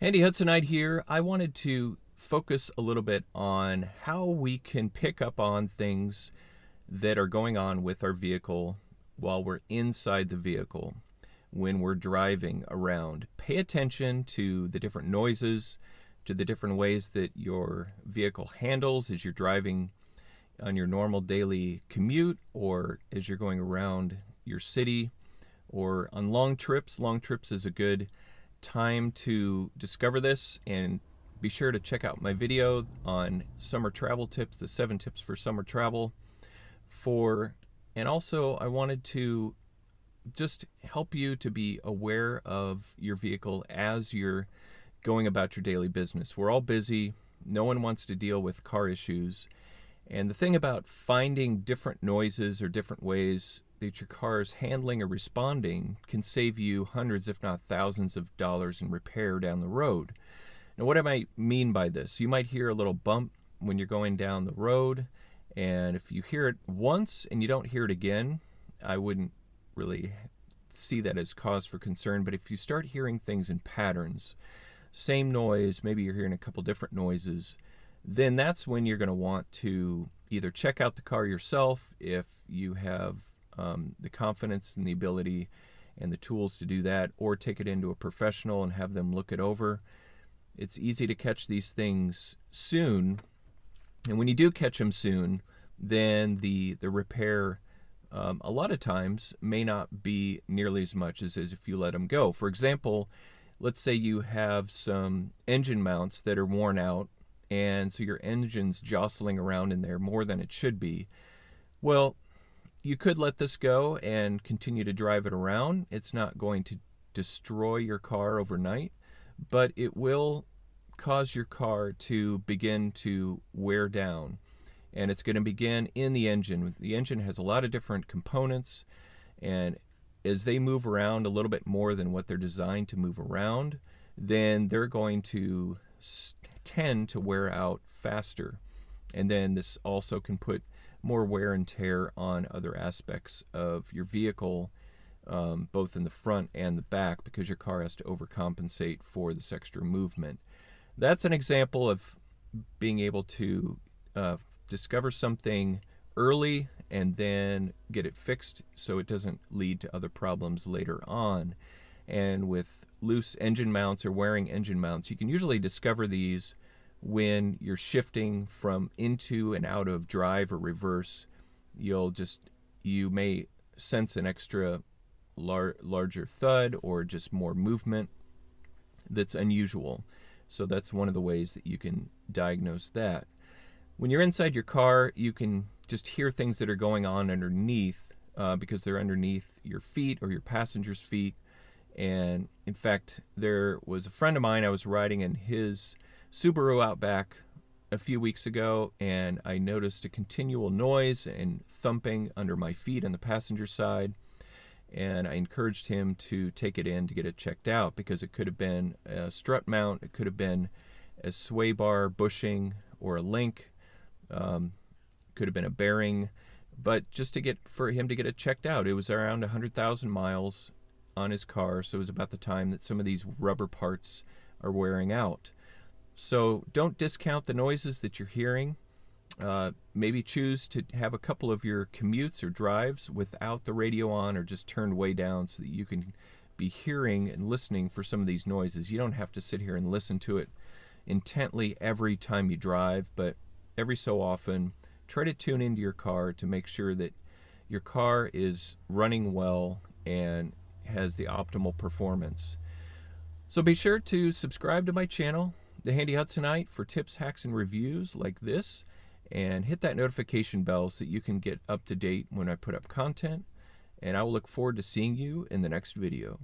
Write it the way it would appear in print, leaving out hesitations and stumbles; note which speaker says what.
Speaker 1: Handy Hudsonite here. I wanted to focus a little bit on how we can pick up on things that are going on with our vehicle while we're inside the vehicle when we're driving around. Pay attention to the different noises, to the different ways that your vehicle handles as you're driving on your normal daily commute or as you're going around your city or on long trips. Long trips is a good time to discover this, and be sure to check out my video on summer travel tips, the 7 tips for summer travel. And also I wanted to just help you to be aware of your vehicle as you're going about your daily business. We're all busy. No one wants to deal with car issues. And the thing about finding different noises or different ways that your car is handling or responding can save you hundreds, if not thousands of dollars in repair down the road. Now, what I mean by this, you might hear a little bump when you're going down the road, and if you hear it once and you don't hear it again, I wouldn't really see that as cause for concern. But if you start hearing things in patterns, same noise, maybe you're hearing a couple different noises, then that's when you're going to want to either check out the car yourself if you have the confidence and the ability and the tools to do that, or take it into a professional and have them look it over. It's easy to catch these things soon, and when you do catch them soon, then the repair a lot of times may not be nearly as much as if you let them go. For example, let's say you have some engine mounts that are worn out, and so your engine's jostling around in there more than it should be. Well, you could let this go and continue to drive it around. It's not going to destroy your car overnight, but it will cause your car to begin to wear down. And it's going to begin in the engine. The engine has a lot of different components, and as they move around a little bit more than what they're designed to move around, then they're going to tend to wear out faster. And then this also can put more wear and tear on other aspects of your vehicle, both in the front and the back, because your car has to overcompensate for this extra movement. That's an example of being able to discover something early and then get it fixed so it doesn't lead to other problems later on. And with loose engine mounts or wearing engine mounts, you can usually discover these when you're shifting from into and out of drive or reverse. You may sense an extra larger thud or just more movement that's unusual. So that's one of the ways that you can diagnose that. When you're inside your car, you can just hear things that are going on underneath because they're underneath your feet or your passenger's feet. And in fact, there was a friend of mine, I was riding in his Subaru Outback a few weeks ago, and I noticed a continual noise and thumping under my feet on the passenger side, and I encouraged him to take it in to get it checked out, because it could have been a strut mount, it could have been a sway bar bushing or a link, could have been a bearing, but just for him to get it checked out. It was around 100,000 miles on his car, so it was about the time that some of these rubber parts are wearing out. So don't discount the noises that you're hearing. Maybe choose to have a couple of your commutes or drives without the radio on or just turned way down so that you can be hearing and listening for some of these noises. You don't have to sit here and listen to it intently every time you drive, but every so often try to tune into your car to make sure that your car is running well and has the optimal performance. So be sure to subscribe to my channel, The Handy Hudsonite, for tips, hacks, and reviews like this, and hit that notification bell so that you can get up to date when I put up content, and I will look forward to seeing you in the next video.